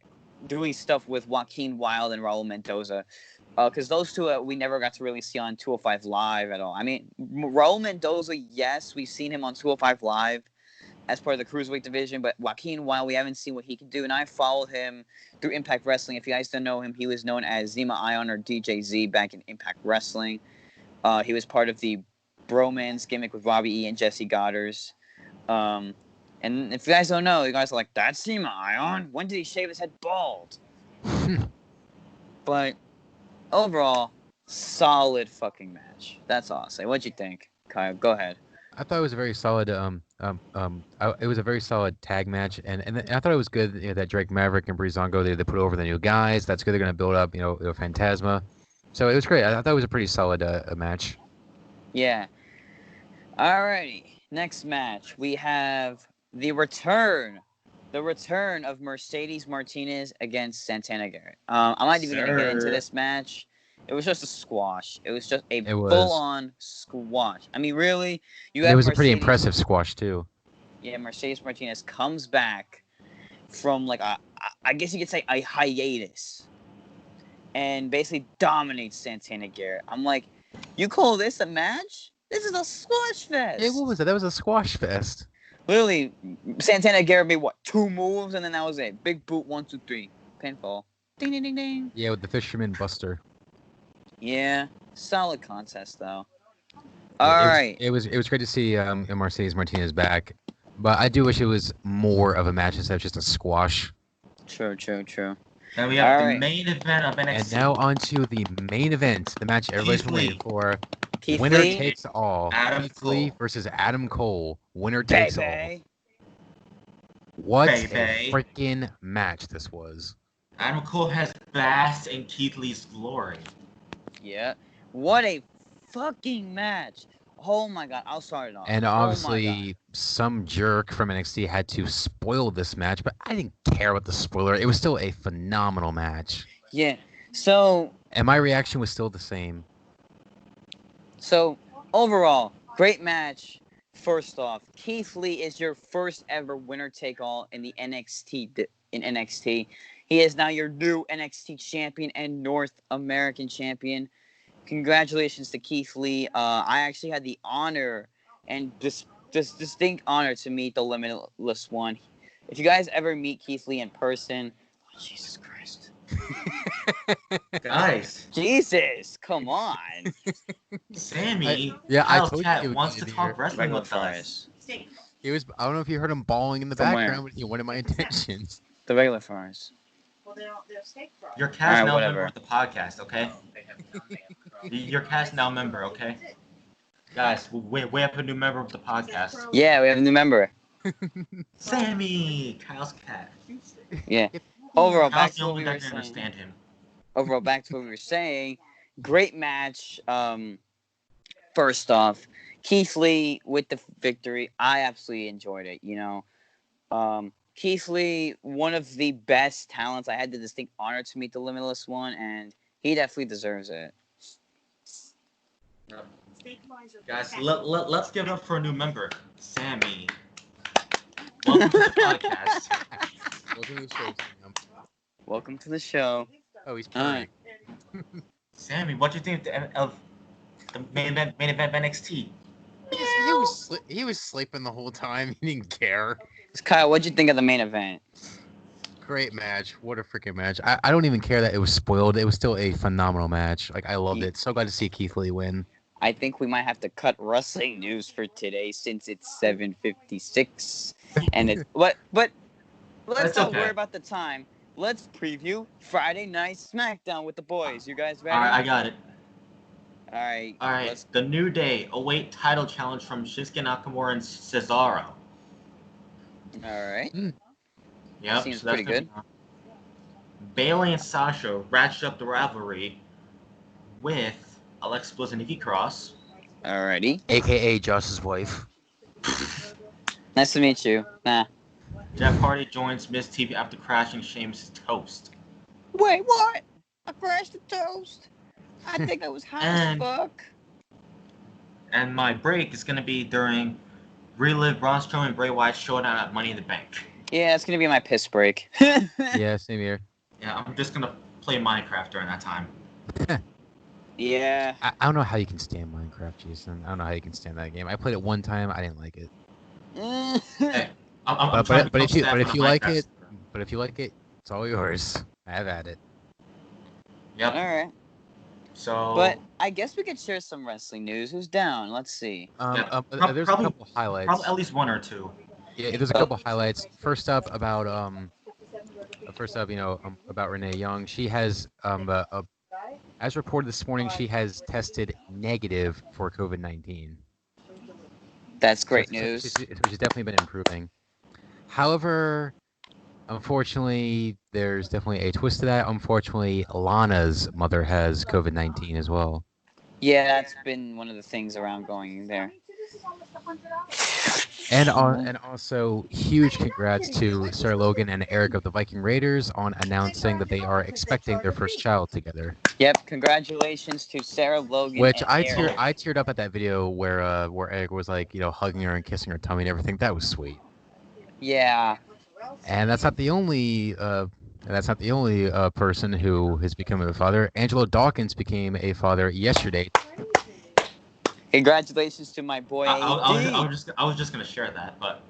doing stuff with Joaquin Wilde and Raul Mendoza. Because those two we never got to really see on 205 Live at all. I mean, Raul Mendoza, yes, we've seen him on 205 Live as part of the Cruiserweight division, but Joaquin Wilde, we haven't seen what he can do, and I followed him through Impact Wrestling. If you guys don't know him, he was known as Zima Ion or DJZ back in Impact Wrestling. He was part of the bromance gimmick with Robbie E and Jesse Goddard. And if you guys don't know, you guys are like, that's Zima Ion? When did he shave his head bald? But overall, solid fucking match. That's all I'll say. What'd you think, Kyle? Go ahead. I thought it was a very solid it was a very solid tag match, and I thought it was good that Drake Maverick and Breezango they put over the new guys. That's good. They're gonna build up Phantasma, so it was great. I thought it was a pretty solid match. Yeah. Alrighty. Next match, we have the return of Mercedes Martinez against Santana Garrett. I'm not even gonna get into this match. It was just a squash. It was just a full-on squash. I mean, really, It was a pretty impressive squash too. Yeah, Mercedes Martinez comes back from like I guess you could say a hiatus, and basically dominates Santana Garrett. I'm like, you call this a match? This is a squash fest. Yeah, what was that? That was a squash fest. Literally, Santana Garrett made what, 2 moves, and then that was it. Big boot, 1, 2, 3, pinfall. Ding ding ding ding. Yeah, with the Fisherman Buster. Yeah, solid contest though. Yeah, All right. It was great to see Mercedes Martinez back, but I do wish it was more of a match instead of just a squash. True. Now we have the main event of NXT. And now on to the main event, the match everybody's been waiting for. Winner takes all. Keith Lee versus Adam Cole. Winner takes all. What a freaking match this was. Adam Cole has basked in Keith Lee's glory. Yeah. What a fucking match. Oh my god, I'll start it off. And obviously, some jerk from NXT had to spoil this match, but I didn't care about the spoiler. It was still a phenomenal match. Yeah. So. And my reaction was still the same. So, overall, great match. First off, Keith Lee is your first ever winner take all in the NXT. He is now your new NXT champion and North American champion. Congratulations to Keith Lee. I actually had the honor and this distinct honor to meet the Limitless One. If you guys ever meet Keith Lee in person, oh, Jesus Christ. Guys. Jesus, come on. Sammy, I told you he wants to talk wrestling with us. He was, I don't know if you heard him bawling in the background, but he wanted my attentions. The regular fries. Well, they're steak fries. You're Caste now member of the podcast, okay? You're Caste now member, okay? Guys, we have a new member of the podcast. Yeah, we have a new member. Sammy, Kyle's cat. Yeah. Overall, back to what we were saying. Understand him. Overall, back to what we were saying. Great match. First off, Keith Lee with the victory. I absolutely enjoyed it. Keith Lee, one of the best talents. I had the distinct honor to meet the Limitless One, and he definitely deserves it. Guys, let's give it up for a new member, Sammy. Welcome to the podcast. Welcome to the show, Sam. Welcome to the show. Oh, he's playing. Sammy, what do you think of the main event of NXT? He was sleeping the whole time. He didn't care. Kyle, what'd you think of the main event? Great match. What a freaking match. I don't even care that it was spoiled. It was still a phenomenal match. Like, I loved it. So glad to see Keith Lee win. I think we might have to cut wrestling news for today since it's 7:56. And but let's not worry about the time. Let's preview Friday Night SmackDown with the boys. You guys ready? All right, I got it. All right. The New Day await title challenge from Shinsuke Nakamura and Cesaro. All right. Yep. Seems pretty good. Bailey and Sasha ratcheted up the rivalry with Alexa Bliss and Nikki Cross. Alrighty. AKA Josh's wife. Nice to meet you. Nah. Jeff Hardy joins Miz TV after crashing Sheamus' toast. Wait, what? I crashed the toast. I think I was high as fuck. And my break is going to be during Relive Braun Strowman and Bray Wyatt showdown at Money in the Bank. Yeah, it's going to be my piss break. Yeah, same here. Yeah, I'm just going to play Minecraft during that time. Yeah. I don't know how you can stand Minecraft, Jason. I don't know how you can stand that game. I played it one time. I didn't like it. Hey, I'm But if you like it, it's all yours. Have at it. Yep. All right. So. But I guess we could share some wrestling news. Who's down? Let's see. There's a couple highlights. Probably at least one or two. Yeah, there's a couple highlights. First up, about Renee Young. She has as reported this morning, she has tested negative for COVID-19. That's great news. She's definitely been improving. However, unfortunately, there's definitely a twist to that. Unfortunately, Lana's mother has COVID-19 as well. Yeah, that's been one of the things around going there. And also, huge congrats to Sarah Logan and Eric of the Viking Raiders on announcing that they are expecting their first child together. Yep, congratulations to Sarah Logan. Which and I Eric. teared up at that video where Eric was like, hugging her and kissing her tummy and everything. That was sweet. Yeah. And that's not the only person who has become a father. Angelo Dawkins became a father yesterday. Congratulations to my boy. I was just gonna share that, but.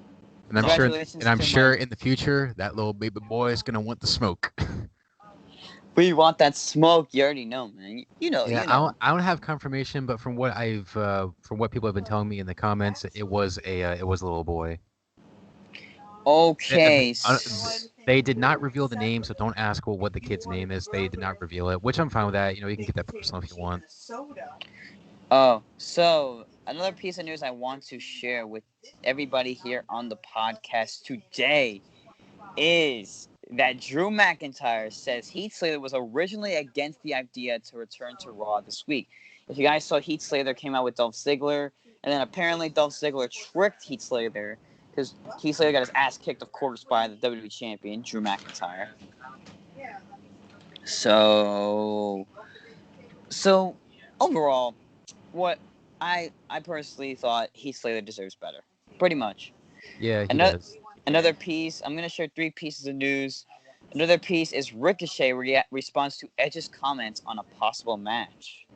And I'm sure in the future that little baby boy is gonna want the smoke. We want that smoke. You already know, man. You know. I don't have confirmation, but from what people have been telling me in the comments, it was a little boy. Okay. They did not reveal the name, so don't ask what the kid's name is. They did not reveal it, which I'm fine with that. You can get that personal if you want. Oh, so another piece of news I want to share with everybody here on the podcast today is that Drew McIntyre says Heath Slater was originally against the idea to return to Raw this week. If you guys saw, Heath Slater came out with Dolph Ziggler, and then apparently Dolph Ziggler tricked Heath Slater because Heath Slater got his ass kicked, of course, by the WWE champion, Drew McIntyre. So overall, what I personally thought Heath Slater deserves better. Pretty much. Yeah, he does. Another piece, I'm going to share 3 pieces of news. Another piece is Ricochet responds to Edge's comments on a possible match.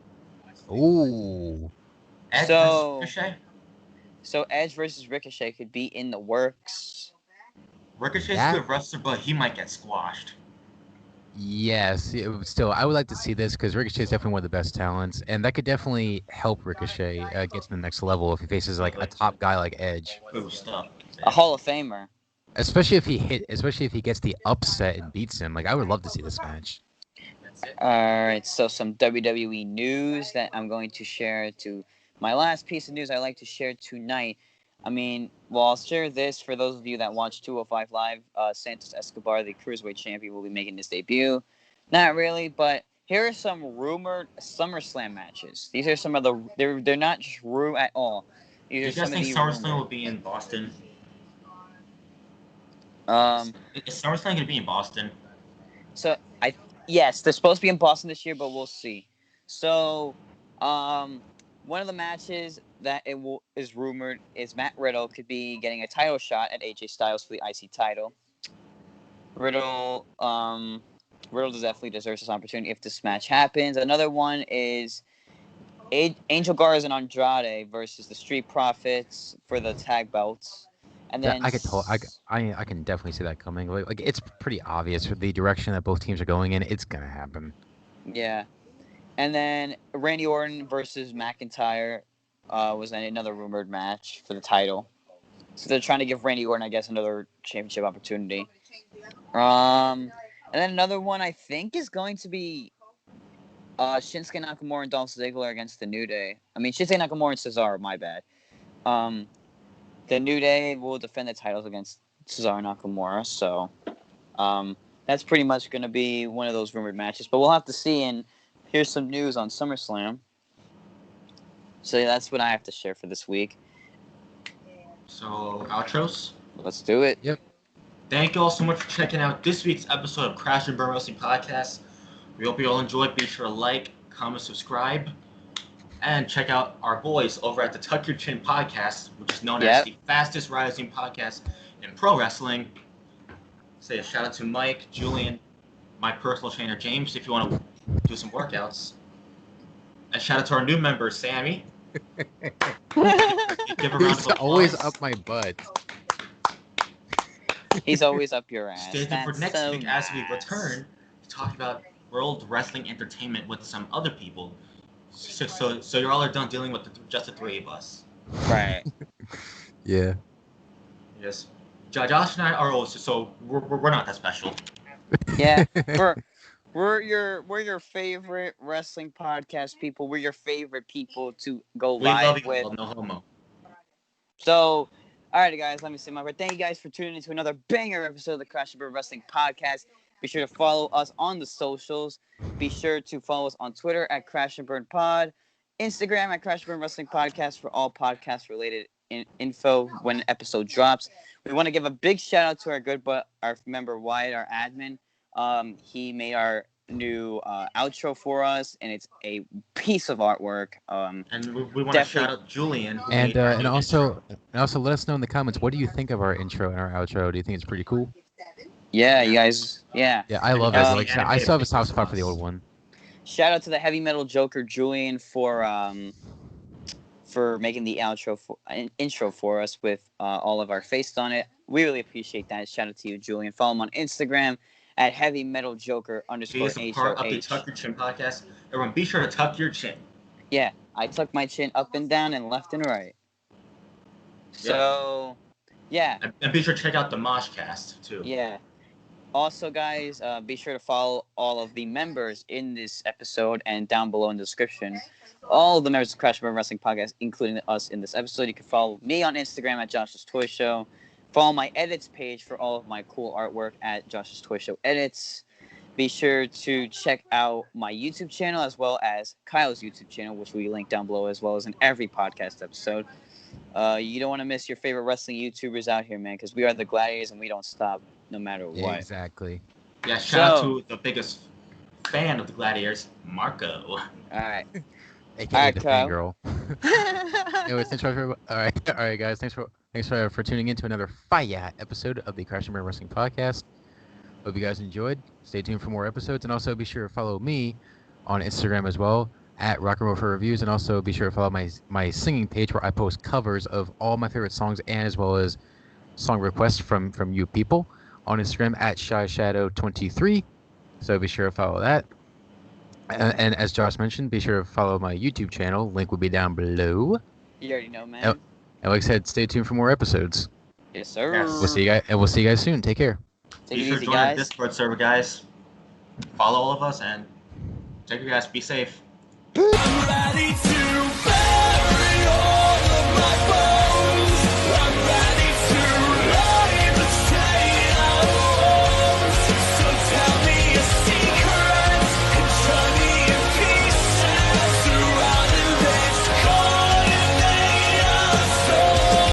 Ooh. Edge versus Ricochet? So Edge versus Ricochet could be in the works. Ricochet's a good wrestler, but he might get squashed. Yes, still, I would like to see this because Ricochet is definitely one of the best talents, and that could definitely help Ricochet get to the next level if he faces like a top guy like Edge. Ooh, stop. A Hall of Famer. Especially if he gets the upset and beats him. Like, I would love to see this match. All right, so some WWE news that I'm going to share to my last piece of news I like to share tonight. I mean, well, I'll share this for those of you that watch 205 Live. Santos Escobar, the Cruiserweight Champion, will be making his debut. Not really, but here are some rumored SummerSlam matches. These are some of the... They're not true at all. Do you guys think SummerSlam will be in Boston? Is SummerSlam going to be in Boston? So, yes, they're supposed to be in Boston this year, but we'll see. So, one of the matches that is rumored is Matt Riddle could be getting a title shot at AJ Styles for the IC title. Riddle definitely deserves this opportunity if this match happens. Another one is Angel Garza and Andrade versus the Street Profits for the tag belts. And then I can definitely see that coming. Like it's pretty obvious with the direction that both teams are going in. It's gonna happen. Yeah. And then Randy Orton versus McIntyre was another rumored match for the title. So they're trying to give Randy Orton, I guess, another championship opportunity. And then another one I think is going to be Shinsuke Nakamura and Dolph Ziggler against the New Day. I mean, Shinsuke Nakamura and Cesaro, my bad. The New Day will defend the titles against Cesaro and Nakamura. So that's pretty much going to be one of those rumored matches. But we'll have to see. And here's some news on SummerSlam. So that's what I have to share for this week. So, outros? Let's do it. Yep. Thank you all so much for checking out this week's episode of Crash and Burn Wrestling Podcast. We hope you all enjoyed. Be sure to like, comment, subscribe, and check out our boys over at the Tuck Your Chin Podcast, which is known as the fastest rising podcast in pro wrestling. Say a shout out to Mike, Julian, my personal trainer James, if you want to do some workouts. And shout out to our new member, Sammy. Give a round He's of applause. always up my butt. He's always up your ass. Stay tuned for That's next so week as we nice. return to talk about World Wrestling Entertainment with some other people. So you all are done dealing with just the three of us. Right. Yeah. Yes. Josh and I are also, so we're not that special. Yeah. We're your favorite wrestling podcast people. We're your favorite people to go We love live you with. all, no homo. So, all right, guys, let me say my word. Thank you guys for tuning into another banger episode of the Crash and Burn Wrestling Podcast. Be sure to follow us on the socials. Be sure to follow us on Twitter at Crash and Burn Pod, Instagram at Crash and Burn Wrestling Podcast for all podcast related info when an episode drops. We want to give a big shout out to our member Wyatt, our admin. He made our new outro for us, and it's a piece of artwork. And we want to shout out Julian. Who And made our and new also intro. let us know in the comments, what do you think of our intro and our outro? Do you think it's pretty cool? Yeah, you guys. Yeah. Yeah, I love it. Um, Like I still have a soft spot for the old one. Shout out to the Heavy Metal Joker Julian for making the intro for us with all of our face on it. We really appreciate that. Shout out to you, Julian. Follow him on Instagram at Heavy Metal Joker He is a part of the _HOH. Tuck Your Chin podcast. Everyone, be sure to tuck your chin. Yeah, I tuck my chin up and down and left and right. So, yeah. And be sure to check out the Mosh cast, too. Yeah. Also, guys, be sure to follow all of the members in this episode and down below in the description. All of the members of Crash and Burn Wrestling Podcast, including us in this episode. You can follow me on Instagram at Josh's Toy Show. Follow my edits page for all of my cool artwork at Josh's Toy Show Edits. Be sure to check out my YouTube channel as well as Kyle's YouTube channel, which we link down below as well as in every podcast episode. You don't want to miss your favorite wrestling YouTubers out here, man, because we are the Gladiators and we don't stop no matter Yeah, what. exactly. Yeah, shout out to the biggest fan of the Gladiators, Marco. All right. AKA Alright, the Kyle. fangirl. Anyways, thanks for all right, guys. Thanks for tuning in to another fire episode of the Crash and Burn Wrestling Podcast. Hope you guys enjoyed. Stay tuned for more episodes, and also be sure to follow me on Instagram as well at Rock and Roll for Reviews, and also be sure to follow my singing page where I post covers of all my favorite songs and as well as song requests from you people on Instagram at ShyShadow23. So be sure to follow that. And as Josh mentioned, be sure to follow my YouTube channel. Link will be down below. You already know, man. And like I said, stay tuned for more episodes. Yes, sir. Yes. We'll see you guys soon. Take care. Take Be it sure easy, to join our guys. Discord server, guys. Follow all of us and take care, guys. Be safe. I'm ready to